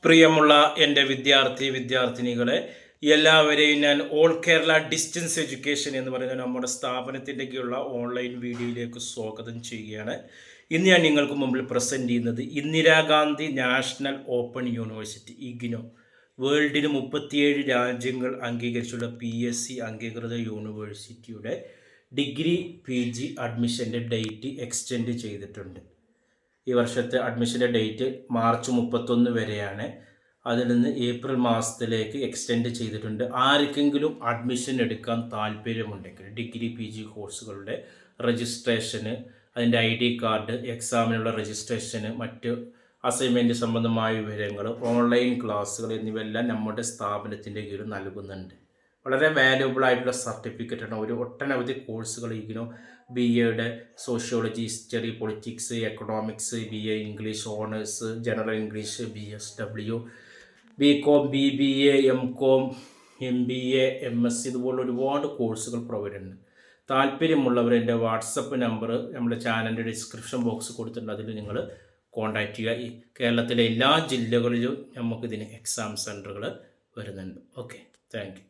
പ്രിയമുള്ള എൻ്റെ വിദ്യാർത്ഥിനികളെ എല്ലാവരെയും ഞാൻ ഓൾ കേരള ഡിസ്റ്റൻസ് എഡ്യൂക്കേഷൻ എന്ന് പറയുന്ന നമ്മുടെ സ്ഥാപനത്തിൻ്റെയൊക്കെയുള്ള ഓൺലൈൻ വീഡിയോയിലേക്ക് സ്വാഗതം ചെയ്യുകയാണ്. ഇന്ന് ഞാൻ നിങ്ങൾക്ക് മുമ്പിൽ പ്രസൻറ്റ് ചെയ്യുന്നത് Indira Gandhi national open university IGNOU, വേൾഡിന് 37 രാജ്യങ്ങൾ അംഗീകരിച്ചുള്ള PSC അംഗീകൃത യൂണിവേഴ്സിറ്റിയുടെ ഡിഗ്രി PG അഡ്മിഷൻ്റെ ഡേറ്റ് എക്സ്റ്റെൻഡ് ചെയ്തിട്ടുണ്ട്. ഈ വർഷത്തെ അഡ്മിഷൻ്റെ ഡേറ്റ് മാർച്ച് 31 വരെയാണ്. അതിൽ നിന്ന് ഏപ്രിൽ മാസത്തിലേക്ക് എക്സ്റ്റെൻഡ് ചെയ്തിട്ടുണ്ട്. ആർക്കെങ്കിലും അഡ്മിഷൻ എടുക്കാൻ താല്പര്യമുണ്ടെങ്കിൽ ഡിഗ്രി PG കോഴ്സുകളുടെ രജിസ്ട്രേഷന്, അതിൻ്റെ ID കാർഡ്, എക്സാമിനുള്ള രജിസ്ട്രേഷന്, മറ്റ് അസൈൻമെൻറ്റ് സംബന്ധമായ വിവരങ്ങൾ, ഓൺലൈൻ ക്ലാസ്സുകൾ എന്നിവയെല്ലാം നമ്മുടെ സ്ഥാപനത്തിൻ്റെ കീഴിൽ നൽകുന്നുണ്ട്. വളരെ വാല്യുബിൾ ആയിട്ടുള്ള സർട്ടിഫിക്കറ്റാണ്. ഒട്ടനവധി കോഴ്സുകൾ IGNOU BA sociology, history, politics, economics, BA English owners, general English, BSW, BCom, BBA, MCom, MBA, MSc ഇതുപോലുള്ള ഒരുപാട് കോഴ്സുകൾ പ്രൊവൈഡ് ചെയ്യുന്നുണ്ട്. താല്പര്യമുള്ളവർ എൻ്റെ വാട്സപ്പ് നമ്പർ നമ്മുടെ ചാനലിൻ്റെ ഡിസ്ക്രിപ്ഷൻ ബോക്സ് കൊടുത്തിട്ടുണ്ട്. അതിൽ നിങ്ങൾ കോൺടാക്റ്റ് ചെയ്യുക. ഈ കേരളത്തിലെ എല്ലാ ജില്ലകളിലും നമുക്കിതിന് എക്സാം സെൻറ്ററുകൾ വരുന്നുണ്ട്. Okay, thank you.